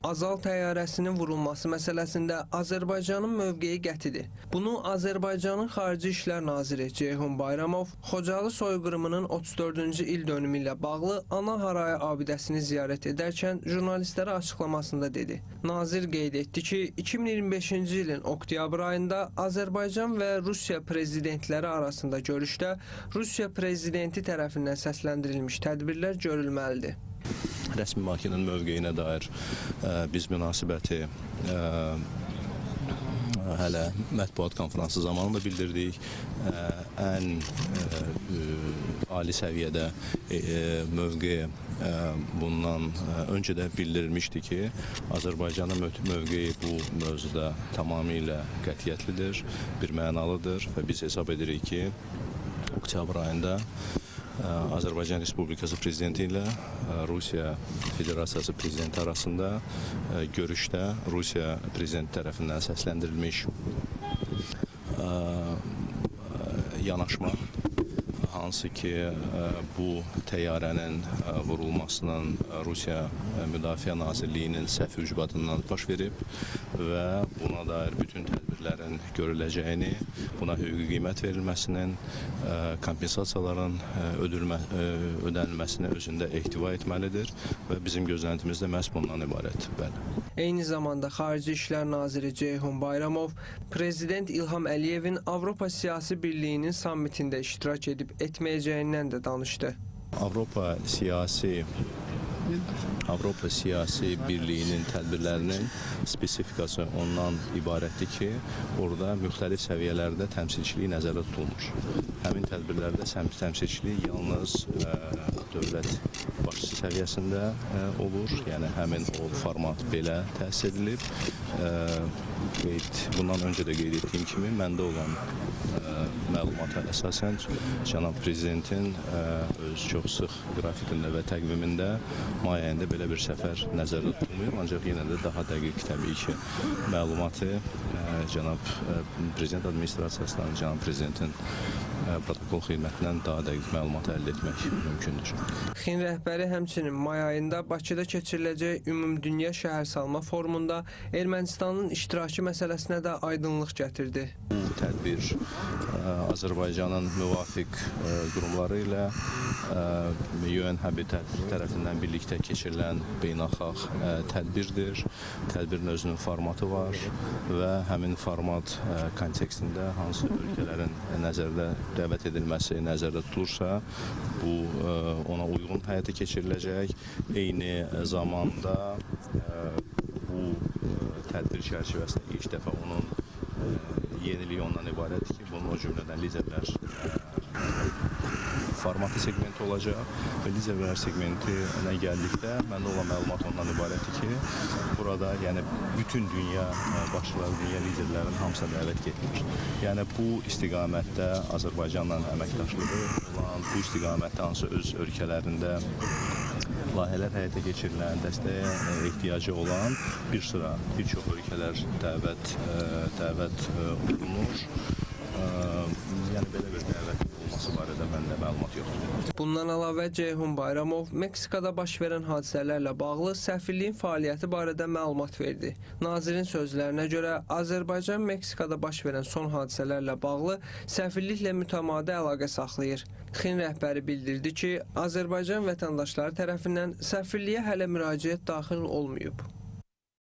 Azal təyyarəsinin vurulması məsələsində Azərbaycanın mövqeyi qətidir. Bunu Azərbaycanın Xarici İşlər Naziri Ceyhun Bayramov Xocalı soyqırımının 34-cü il dönümü ilə bağlı Ana Haraya abidəsini ziyarət edərkən jurnalistlərə açıqlamasında dedi. Nazir qeyd etdi ki, 2025-ci ilin oktyabr ayında Azərbaycan və Rusiya prezidentləri arasında görüşdə Rusiya prezidenti tərəfindən səsləndirilmiş tədbirlər görülməlidir. Rəsmi Bakının mövqeyinə dair biz münasibəti hələ mətbuat konfransı zamanında bildirdik. Ən ali səviyyədə mövqe bundan öncə də bildirilmişdi ki, Azərbaycanın mövqeyi bu mövzuda tamamilə qətiyyətlidir, birmənalıdır və biz hesab edirik ki, oktyabr ayında Azərbaycan Respublikası Prezidenti ilə Rusiya Federasiyası Prezidenti arasında görüşdə Rusiya Prezidenti tərəfindən səsləndirilmiş yanaşma, hansı ki bu təyyarənin vurulmasının Rusiya Müdafiə Nazirliyinin səhv ucbatından baş verib və buna dair bütün tədbirlərin görüləcəyini, buna hüquqi qiymət verilməsinin, kompensasiyaların ödənilməsini özündə ehtiva etməlidir və bizim gözləntimiz də məhz bundan ibarət. Bəli. Eyni zamanda Xarici İşlər Naziri Ceyhun Bayramov Prezident İlham Əliyevin Avropa Siyasi Birliyinin sammitində iştirak edib etməyəcəyindən də danışdı. Avropa Siyasi Birliyinin tədbirlərinin spesifikası ondan ibarətdir ki, orada müxtəlif səviyyələrdə təmsilçilik nəzərdə tutulmuş. Həmin tədbirlərdə təmsilçilik yalnız dövlət başçısı səviyyəsində olur, yəni həmin o format belə təsis edilib. Bundan öncə də qeyd etdiyim kimi, məndə olan məlumata əsasən Cənab Prezidentin öz çox sıx qrafikində və təqvimində may ayında belə bir səfər nəzərdə tutulmuyor, ancaq yenə də daha dəqiq təbii ki, məlumatı Cənab Prezident Administrasiyasından, Cənab Prezidentin protokol xidmətindən daha dəqiq məlumatı əldə etmək mümkündür. XİN rəhbəri həmçinin may ayında Bakıda keçiriləcək Ümumdünya Şəhərsalma Forumunda Ermənistanın iştirakı məsələsinə də aydınlıq gətirdi. Bu tədbir Azərbaycanın müvafiq qurumları ilə UN Habitat tərəfindən birlikdə keçirilən beynəlxalq tədbirdir. Tədbirin özünün formatı var və həmin format kontekstində hansı ölkələrin nəzərdə dəvət edilməsi nəzərdə tutulursa, bu ona uyğun həyata keçiriləcək. Eyni zamanda bu tədbir çərçivəsində ilk dəfə onun yeniliyi ondan ibarətdir ki, bunun o cümlədən liderlər formatı segmenti olacaq və liderlər segmentinə gəldikdə məndə olan məlumat ondan ibarətdir ki, burada yəni bütün dünya başçıları, dünya liderlərinin hamısına dəvət getmiş. Yəni bu istiqamətdə Azərbaycanla əməkdaşlığı olan, bu istiqamətdə hansı öz ölkələrində layihələr həyata keçirilən, dəstəyə ehtiyacı olan bir çox ölkələr dəvət olunur. Yəni belə bir dəvət olması barədə məndə məlumat yoxdur. Bundan əlavə Ceyhun Bayramov Meksikada baş verən hadisələrlə bağlı səfirliyin fəaliyyəti barədə məlumat verdi. Nazirin sözlərinə görə Azərbaycan Meksikada baş verən son hadisələrlə bağlı səfirliklə mütəmadi əlaqə saxlayır. XİN rəhbəri bildirdi ki, Azərbaycan vətəndaşları tərəfindən səfirliyə hələ müraciət daxil olmayıb.